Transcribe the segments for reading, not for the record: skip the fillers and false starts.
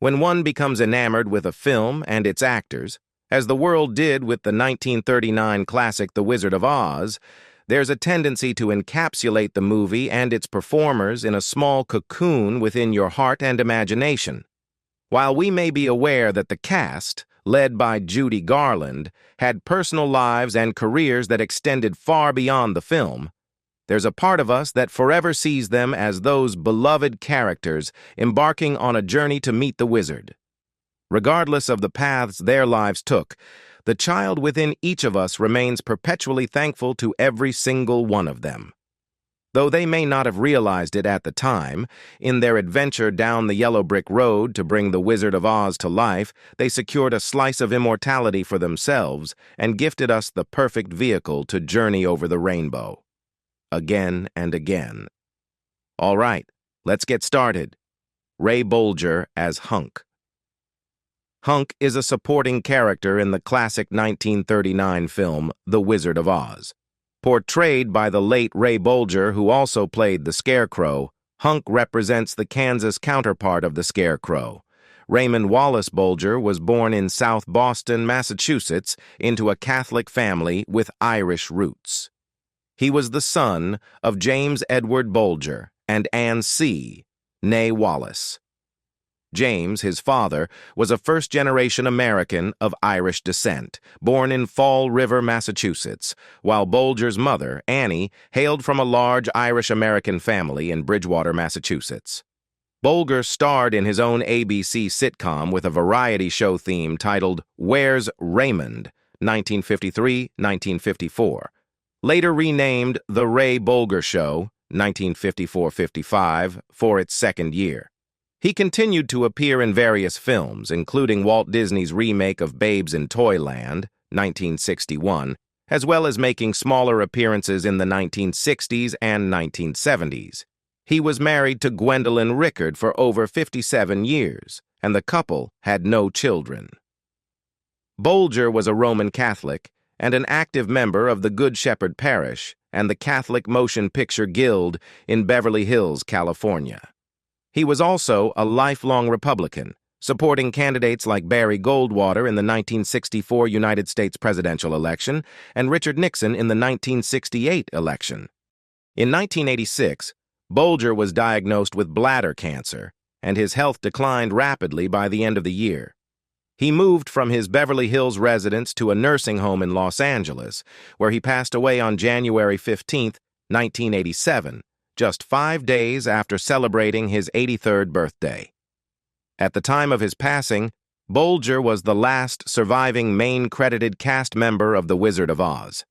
When one becomes enamored with a film and its actors, as the world did with the 1939 classic The Wizard of Oz, there's a tendency to encapsulate the movie and its performers in a small cocoon within your heart and imagination. While we may be aware that the cast, led by Judy Garland, had personal lives and careers that extended far beyond the film, there's a part of us that forever sees them as those beloved characters embarking on a journey to meet the wizard. Regardless of the paths their lives took, the child within each of us remains perpetually thankful to every single one of them. Though they may not have realized it at the time, in their adventure down the yellow brick road to bring the Wizard of Oz to life, they secured a slice of immortality for themselves and gifted us the perfect vehicle to journey over the rainbow. Again and again. All right, let's get started. Ray Bolger as Hunk. Hunk is a supporting character in the classic 1939 film The Wizard of Oz. Portrayed by the late Ray Bolger, who also played the Scarecrow, Hunk represents the Kansas counterpart of the Scarecrow. Raymond Wallace Bolger was born in South Boston, Massachusetts, into a Catholic family with Irish roots. He was the son of James Edward Bolger and Anne C., née Wallace. James, his father, was a first-generation American of Irish descent, born in Fall River, Massachusetts, while Bolger's mother, Annie, hailed from a large Irish-American family in Bridgewater, Massachusetts. Bolger starred in his own ABC sitcom with a variety show theme titled Where's Raymond, 1953-1954. Later renamed The Ray Bolger Show, 1954-55, for its second year. He continued to appear in various films, including Walt Disney's remake of Babes in Toyland, 1961, as well as making smaller appearances in the 1960s and 1970s. He was married to Gwendolyn Rickard for over 57 years, and the couple had no children. Bolger was a Roman Catholic and an active member of the Good Shepherd Parish and the Catholic Motion Picture Guild in Beverly Hills, California. He was also a lifelong Republican, supporting candidates like Barry Goldwater in the 1964 United States presidential election and Richard Nixon in the 1968 election. In 1986, Bolger was diagnosed with bladder cancer, and his health declined rapidly by the end of the year. He moved from his Beverly Hills residence to a nursing home in Los Angeles, where he passed away on January 15, 1987, just 5 days after celebrating his 83rd birthday. At the time of his passing, Bolger was the last surviving main credited cast member of The Wizard of Oz.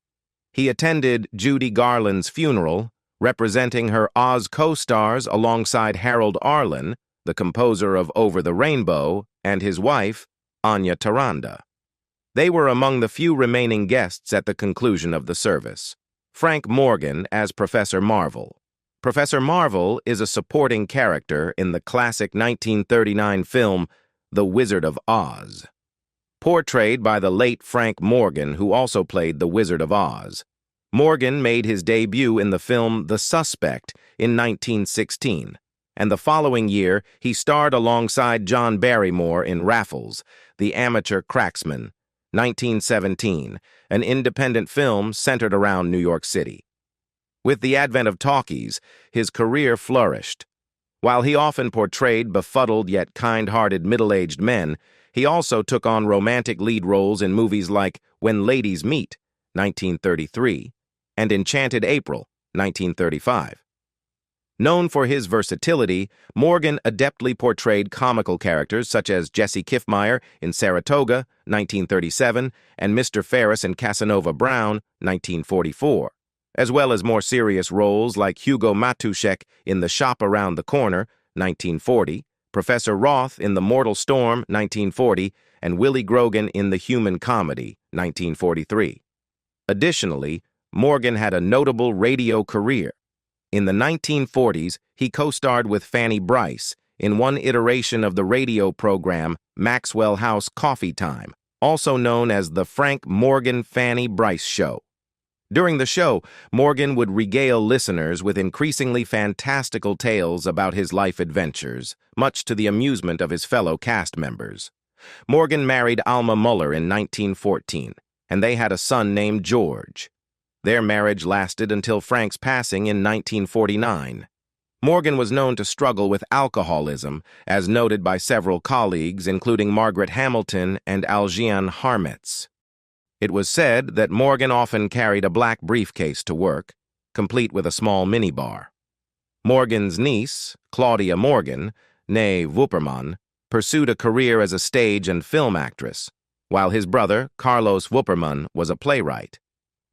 He attended Judy Garland's funeral, representing her Oz co-stars alongside Harold Arlen, the composer of Over the Rainbow, and his wife, Anya Taranda. They were among the few remaining guests at the conclusion of the service. Frank Morgan as Professor Marvel. Professor Marvel is a supporting character in the classic 1939 film The Wizard of Oz. Portrayed by the late Frank Morgan, who also played the Wizard of Oz. Morgan made his debut in the film The Suspect in 1916, and the following year he starred alongside John Barrymore in Raffles, the Amateur Cracksman, 1917, an independent film centered around New York City. With the advent of talkies, his career flourished. While he often portrayed befuddled yet kind-hearted middle-aged men, he also took on romantic lead roles in movies like When Ladies Meet, 1933, and Enchanted April, 1935. Known for his versatility, Morgan adeptly portrayed comical characters such as Jesse Kiffmeyer in Saratoga, 1937, and Mr. Ferris in Casanova Brown, 1944. As well as more serious roles like Hugo Matuszek in The Shop Around the Corner, 1940, Professor Roth in The Mortal Storm, 1940, and Willie Grogan in The Human Comedy, 1943. Additionally, Morgan had a notable radio career. In the 1940s, he co-starred with Fanny Brice in one iteration of the radio program Maxwell House Coffee Time, also known as the Frank Morgan Fanny Brice Show. During the show, Morgan would regale listeners with increasingly fantastical tales about his life adventures, much to the amusement of his fellow cast members. Morgan married Alma Muller in 1914, and they had a son named George. Their marriage lasted until Frank's passing in 1949. Morgan was known to struggle with alcoholism, as noted by several colleagues, including Margaret Hamilton and Algiane Harmetz. It was said that Morgan often carried a black briefcase to work, complete with a small minibar. Morgan's niece, Claudia Morgan, née Wuppermann, pursued a career as a stage and film actress, while his brother, Carlos Wuppermann, was a playwright.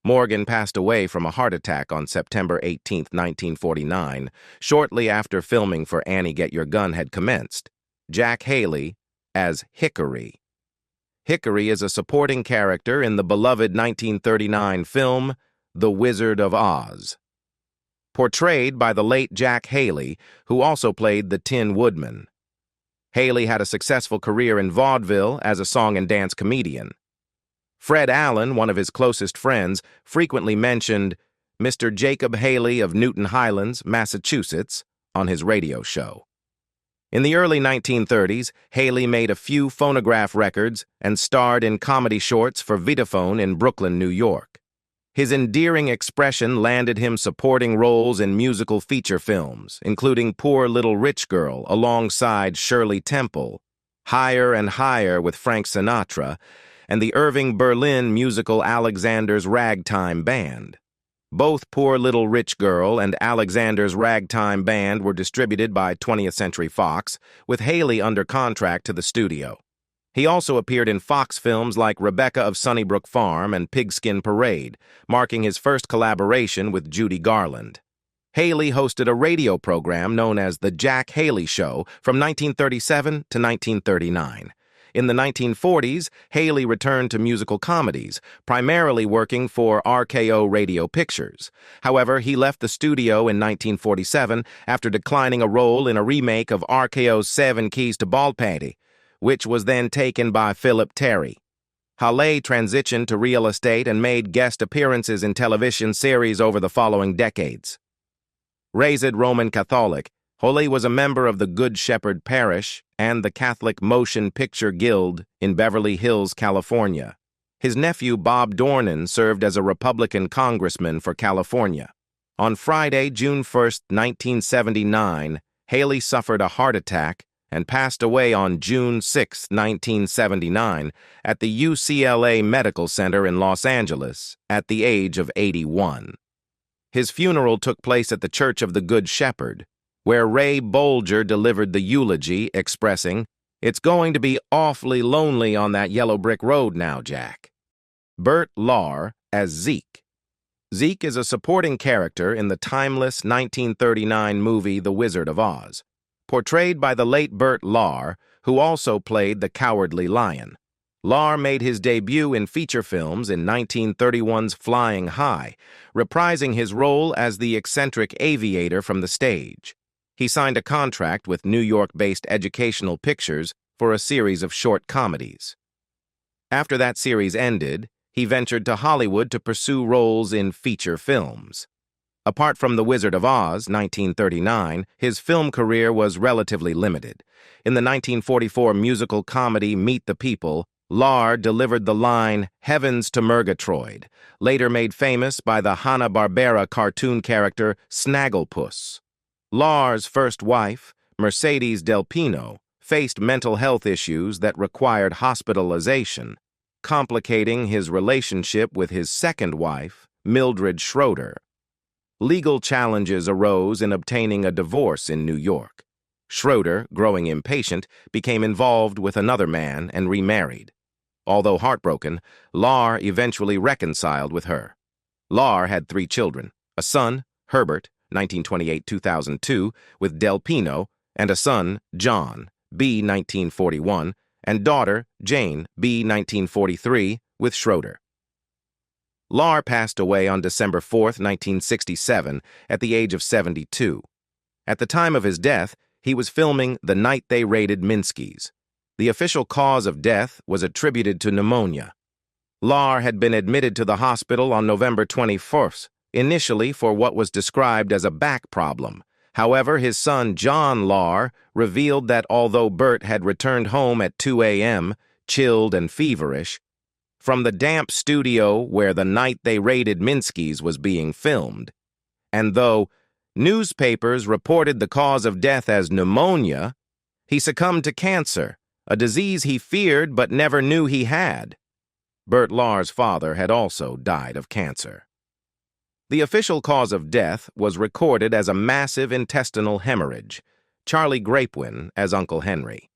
Morgan passed away from a heart attack on September 18, 1949, shortly after filming for Annie Get Your Gun had commenced. Jack Haley as Hickory. Hickory is a supporting character in the beloved 1939 film The Wizard of Oz. Portrayed by the late Jack Haley, who also played the Tin Woodman. Haley had a successful career in vaudeville as a song and dance comedian. Fred Allen, one of his closest friends, frequently mentioned Mr. Jacob Haley of Newton Highlands, Massachusetts, on his radio show. In the early 1930s, Haley made a few phonograph records and starred in comedy shorts for Vitaphone in Brooklyn, New York. His endearing expression landed him supporting roles in musical feature films, including Poor Little Rich Girl alongside Shirley Temple, Higher and Higher with Frank Sinatra, and the Irving Berlin musical Alexander's Ragtime Band. Both Poor Little Rich Girl and Alexander's Ragtime Band were distributed by 20th Century Fox, with Haley under contract to the studio. He also appeared in Fox films like Rebecca of Sunnybrook Farm and Pigskin Parade, marking his first collaboration with Judy Garland. Haley hosted a radio program known as The Jack Haley Show from 1937 to 1939. In the 1940s, Haley returned to musical comedies, primarily working for RKO Radio Pictures. However, he left the studio in 1947 after declining a role in a remake of RKO's Seven Keys to Baldpatty, which was then taken by Philip Terry. Haley transitioned to real estate and made guest appearances in television series over the following decades. Raised Roman Catholic, Haley was a member of the Good Shepherd Parish and the Catholic Motion Picture Guild in Beverly Hills, California. His nephew Bob Dornan served as a Republican congressman for California. On Friday, June 1, 1979, Haley suffered a heart attack and passed away on June 6, 1979, at the UCLA Medical Center in Los Angeles at the age of 81. His funeral took place at the Church of the Good Shepherd, where Ray Bolger delivered the eulogy, expressing, "It's going to be awfully lonely on that yellow brick road now, Jack." Bert Lahr as Zeke. Zeke is a supporting character in the timeless 1939 movie The Wizard of Oz, portrayed by the late Bert Lahr, who also played the Cowardly Lion. Lahr made his debut in feature films in 1931's Flying High, reprising his role as the eccentric aviator from the stage. He signed a contract with New York-based Educational Pictures for a series of short comedies. After that series ended, he ventured to Hollywood to pursue roles in feature films. Apart from The Wizard of Oz, 1939, his film career was relatively limited. In the 1944 musical comedy Meet the People, Lahr delivered the line, "Heavens to Murgatroyd," later made famous by the Hanna-Barbera cartoon character Snagglepuss. Lahr's first wife, Mercedes Del Pino, faced mental health issues that required hospitalization, complicating his relationship with his second wife, Mildred Schroeder. Legal challenges arose in obtaining a divorce in New York. Schroeder, growing impatient, became involved with another man and remarried. Although heartbroken, Lahr eventually reconciled with her. Lahr had 3 children, a son, Herbert, 1928-2002, with Del Pino, and a son, John, B. 1941, and daughter, Jane, B. 1943, with Schroeder. Lahr passed away on December 4, 1967, at the age of 72. At the time of his death, he was filming The Night They Raided Minsky's. The official cause of death was attributed to pneumonia. Lahr had been admitted to the hospital on November 21st, initially for what was described as a back problem. However, his son John Lahr revealed that although Bert had returned home at 2 a.m., chilled and feverish, from the damp studio where The Night They Raided Minsky's was being filmed, and though newspapers reported the cause of death as pneumonia, he succumbed to cancer, a disease he feared but never knew he had. Bert Lahr's father had also died of cancer. The official cause of death was recorded as a massive intestinal hemorrhage. Charlie Grapewin as Uncle Henry.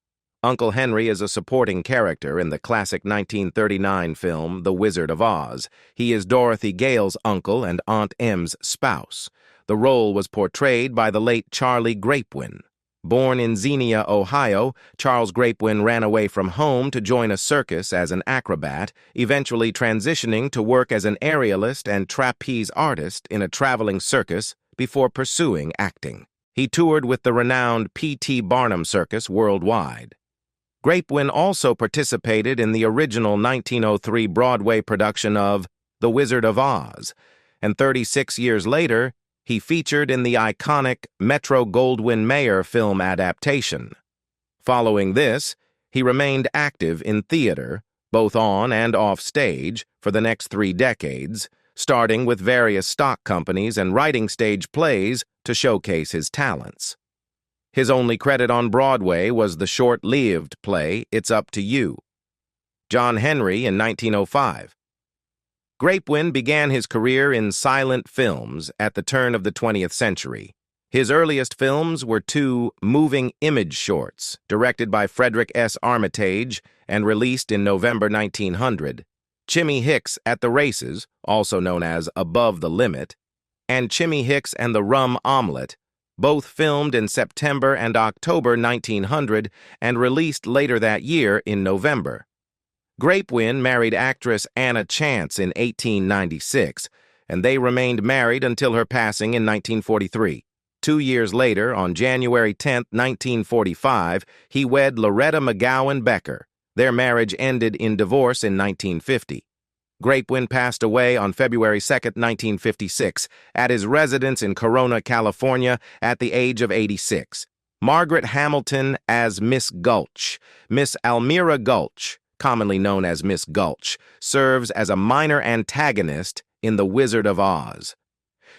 Uncle Henry is a supporting character in the classic 1939 film The Wizard of Oz. He is Dorothy Gale's uncle and Aunt Em's spouse. The role was portrayed by the late Charlie Grapewin. Born in Xenia, Ohio, Charles Grapewin ran away from home to join a circus as an acrobat, eventually transitioning to work as an aerialist and trapeze artist in a traveling circus before pursuing acting. He toured with the renowned P.T. Barnum Circus worldwide. Grapewin also participated in the original 1903 Broadway production of The Wizard of Oz, and 36 years later, he featured in the iconic Metro-Goldwyn-Mayer film adaptation. Following this, he remained active in theater, both on and off stage, for the next 3 decades, starting with various stock companies and writing stage plays to showcase his talents. His only credit on Broadway was the short-lived play It's Up to You. John Henry in 1905. Grapewin began his career in silent films at the turn of the 20th century. His earliest films were 2 moving image shorts, directed by Frederick S. Armitage and released in November 1900, Chimmy Hicks at the Races, also known as Above the Limit, and Chimmy Hicks and the Rum Omelette, both filmed in September and October 1900 and released later that year in November. Grapewin married actress Anna Chance in 1896, and they remained married until her passing in 1943. 2 years later, on January 10, 1945, he wed Loretta McGowan Becker. Their marriage ended in divorce in 1950. Grapewin passed away on February 2, 1956, at his residence in Corona, California, at the age of 86. Margaret Hamilton as Miss Gulch. Miss Almira Gulch, commonly known as Miss Gulch, serves as a minor antagonist in The Wizard of Oz.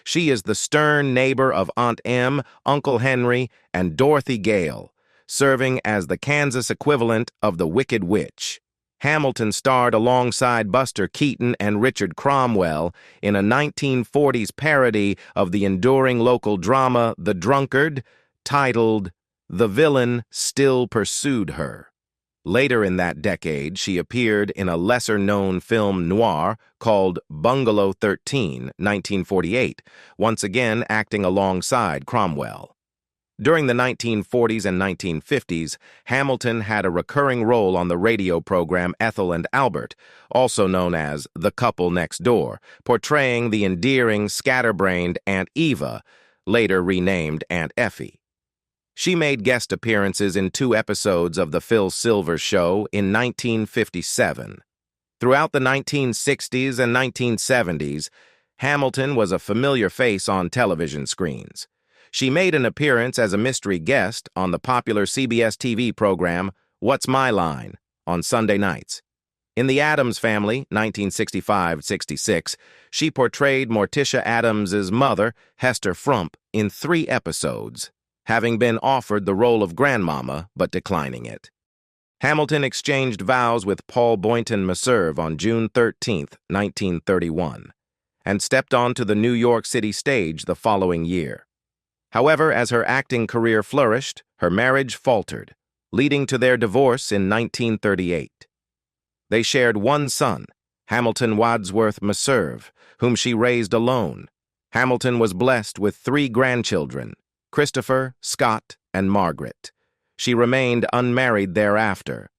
She is the stern neighbor of Aunt Em, Uncle Henry, and Dorothy Gale, serving as the Kansas equivalent of the Wicked Witch. Hamilton starred alongside Buster Keaton and Richard Cromwell in a 1940s parody of the enduring local drama The Drunkard, titled The Villain Still Pursued Her. Later in that decade, she appeared in a lesser-known film noir called Bungalow 13, 1948, once again acting alongside Cromwell. During the 1940s and 1950s, Hamilton had a recurring role on the radio program Ethel and Albert, also known as The Couple Next Door, portraying the endearing, scatterbrained Aunt Eva, later renamed Aunt Effie. She made guest appearances in 2 episodes of The Phil Silvers Show in 1957. Throughout the 1960s and 1970s, Hamilton was a familiar face on television screens. She made an appearance as a mystery guest on the popular CBS TV program What's My Line on Sunday nights. In The Addams Family, 1965-66, she portrayed Morticia Addams's mother, Hester Frump, in 3 episodes, having been offered the role of grandmama but declining it. Hamilton exchanged vows with Paul Boynton Maserve on June 13, 1931, and stepped onto the New York City stage the following year. However, as her acting career flourished, her marriage faltered, leading to their divorce in 1938. They shared 1 son, Hamilton Wadsworth Maserve, whom she raised alone. Hamilton was blessed with 3 grandchildren, Christopher, Scott, and Margaret. She remained unmarried thereafter.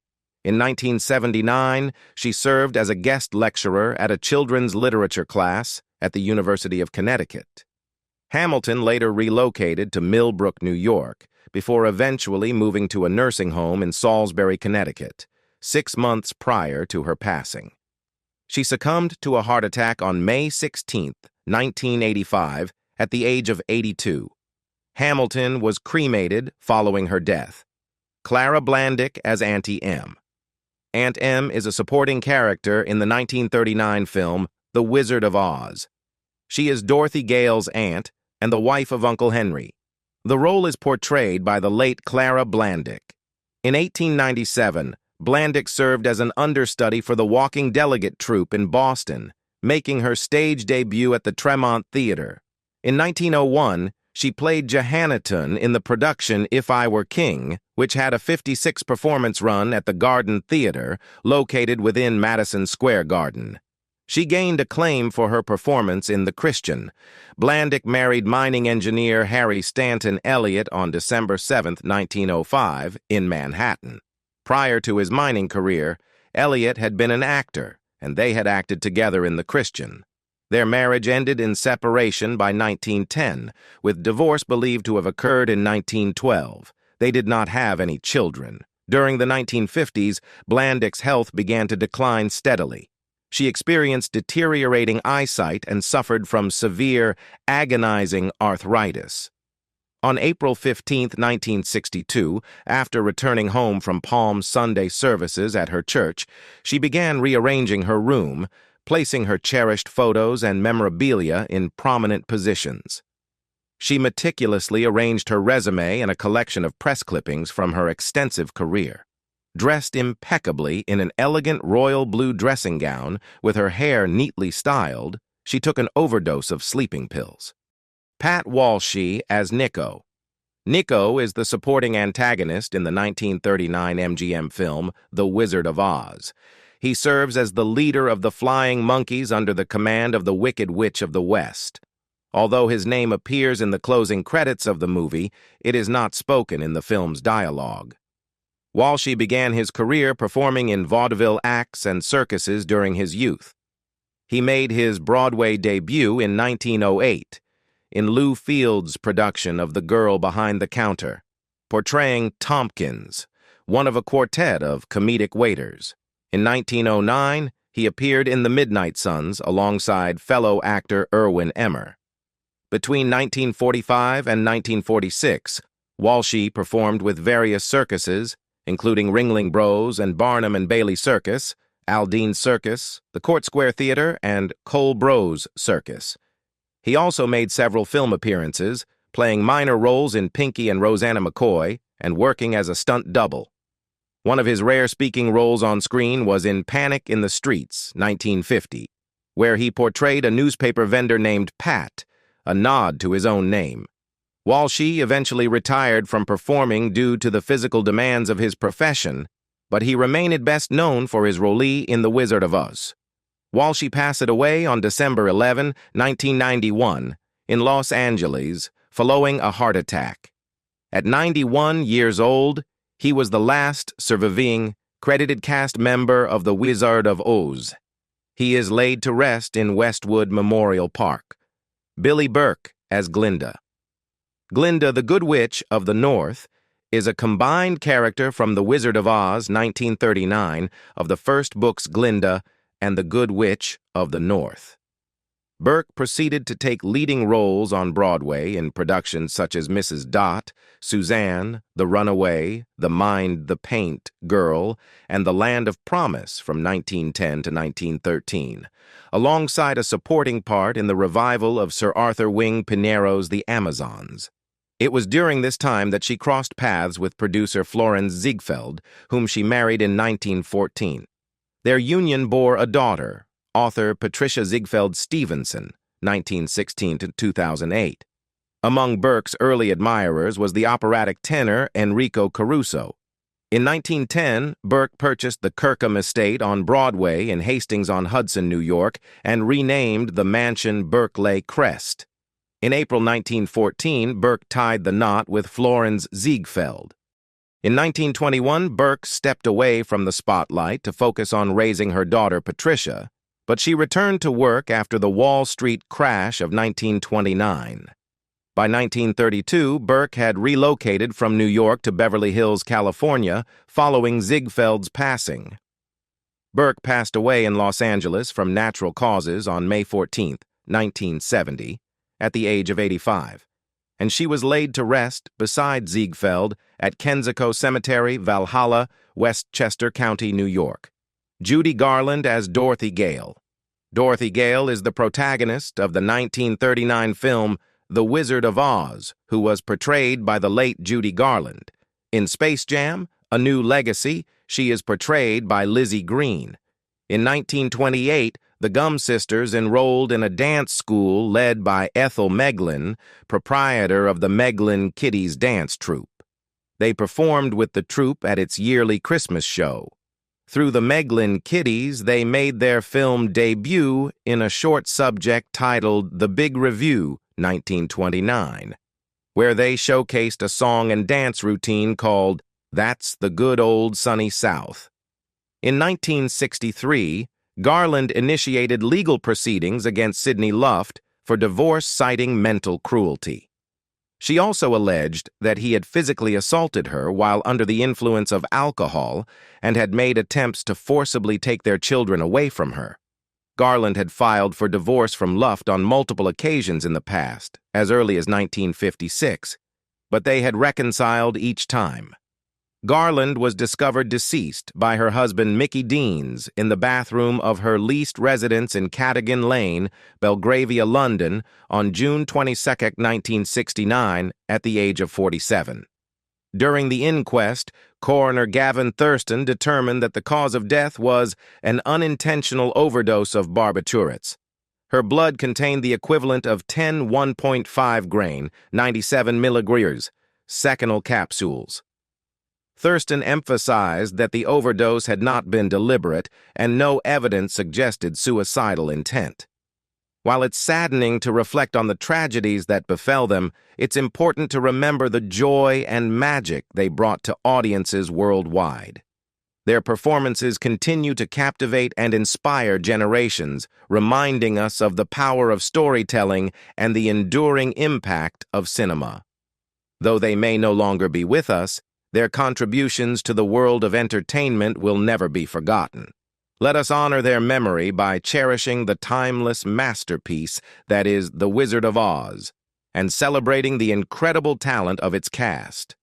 In 1979, she served as a guest lecturer at a children's literature class at the University of Connecticut. Hamilton later relocated to Millbrook, New York, before eventually moving to a nursing home in Salisbury, Connecticut, 6 months prior to her passing. She succumbed to a heart attack on May 16, 1985, at the age of 82. Hamilton was cremated following her death. Clara Blandick as Auntie M. Aunt M is a supporting character in the 1939 film The Wizard of Oz. She is Dorothy Gale's aunt and the wife of Uncle Henry. The role is portrayed by the late Clara Blandick. In 1897, Blandick served as an understudy for the Walking Delegate troupe in Boston, making her stage debut at the Tremont Theater. In 1901, she played Jehanneton in the production If I Were King, which had a 56-performance run at the Garden Theater, located within Madison Square Garden. She gained acclaim for her performance in The Christian. Blandick married mining engineer Harry Stanton Elliott on December 7, 1905, in Manhattan. Prior to his mining career, Elliott had been an actor, and they had acted together in The Christian. Their marriage ended in separation by 1910, with divorce believed to have occurred in 1912. They did not have any children. During the 1950s, Blandick's health began to decline steadily. She experienced deteriorating eyesight and suffered from severe, agonizing arthritis. On April 15, 1962, after returning home from Palm Sunday services at her church, she began rearranging her room, placing her cherished photos and memorabilia in prominent positions. She meticulously arranged her resume and a collection of press clippings from her extensive career. Dressed impeccably in an elegant royal blue dressing gown with her hair neatly styled, she took an overdose of sleeping pills. Pat Walshe as Nikko. Nikko is the supporting antagonist in the 1939 MGM film The Wizard of Oz. He serves as the leader of the Flying Monkeys under the command of the Wicked Witch of the West. Although his name appears in the closing credits of the movie, it is not spoken in the film's dialogue. Walshe began his career performing in vaudeville acts and circuses during his youth. He made his Broadway debut in 1908 in Lou Field's production of The Girl Behind the Counter, portraying Tompkins, one of a quartet of comedic waiters. In 1909, he appeared in The Midnight Suns alongside fellow actor Erwin Emmer. Between 1945 and 1946, Walshe performed with various circuses, including Ringling Bros and Barnum and Bailey Circus, Aldine Circus, the Court Square Theater, and Cole Bros Circus. He also made several film appearances, playing minor roles in Pinky and Rosanna McCoy and working as a stunt double. One of his rare speaking roles on screen was in Panic in the Streets, 1950, where he portrayed a newspaper vendor named Pat, a nod to his own name. Walshe eventually retired from performing due to the physical demands of his profession, but he remained best known for his role in The Wizard of Oz. Walshe passed away on December 11, 1991, in Los Angeles, following a heart attack. At 91 years old, he was the last surviving, credited cast member of The Wizard of Oz. He is laid to rest in Westwood Memorial Park. Billie Burke as Glinda. Glinda, the Good Witch of the North, is a combined character from The Wizard of Oz, 1939, of the first books Glinda and the Good Witch of the North. Burke proceeded to take leading roles on Broadway in productions such as Mrs. Dot, Suzanne, The Runaway, The Mind the Paint Girl, and The Land of Promise from 1910 to 1913, alongside a supporting part in the revival of Sir Arthur Wing Pinero's The Amazons. It was during this time that she crossed paths with producer Florence Ziegfeld, whom she married in 1914. Their union bore a daughter, author Patricia Ziegfeld Stevenson, 1916 to 2008. Among Burke's early admirers was the operatic tenor Enrico Caruso. In 1910, Burke purchased the Kirkham Estate on Broadway in Hastings-on-Hudson, New York, and renamed the mansion Berkeley Crest. In April 1914, Burke tied the knot with Florence Ziegfeld. In 1921, Burke stepped away from the spotlight to focus on raising her daughter Patricia, but she returned to work after the Wall Street crash of 1929. By 1932, Burke had relocated from New York to Beverly Hills, California, following Ziegfeld's passing. Burke passed away in Los Angeles from natural causes on May 14, 1970, at the age of 85, and she was laid to rest beside Ziegfeld at Kensico Cemetery, Valhalla, Westchester County, New York. Judy Garland as Dorothy Gale. Dorothy Gale is the protagonist of the 1939 film The Wizard of Oz, who was portrayed by the late Judy Garland. In Space Jam, A New Legacy, she is portrayed by Lizzie Green. In 1928, the Gum sisters enrolled in a dance school led by Ethel Meglin, proprietor of the Meglin Kiddies dance troupe. They performed with the troupe at its yearly Christmas show. Through the Meglin Kiddies, they made their film debut in a short subject titled The Big Review, 1929, where they showcased a song and dance routine called That's the Good Old Sunny South. In 1963, Garland initiated legal proceedings against Sidney Luft for divorce citing mental cruelty. She also alleged that he had physically assaulted her while under the influence of alcohol and had made attempts to forcibly take their children away from her. Garland had filed for divorce from Luft on multiple occasions in the past, as early as 1956, but they had reconciled each time. Garland was discovered deceased by her husband Mickey Deans in the bathroom of her leased residence in Cadogan Lane, Belgravia, London, on June 22, 1969, at the age of 47. During the inquest, coroner Gavin Thurston determined that the cause of death was an unintentional overdose of barbiturates. Her blood contained the equivalent of 10 1.5 grain, 97 milligauss, seconal capsules. Thurston emphasized that the overdose had not been deliberate and no evidence suggested suicidal intent. While it's saddening to reflect on the tragedies that befell them, it's important to remember the joy and magic they brought to audiences worldwide. Their performances continue to captivate and inspire generations, reminding us of the power of storytelling and the enduring impact of cinema. Though they may no longer be with us, their contributions to the world of entertainment will never be forgotten. Let us honor their memory by cherishing the timeless masterpiece that is The Wizard of Oz, and celebrating the incredible talent of its cast.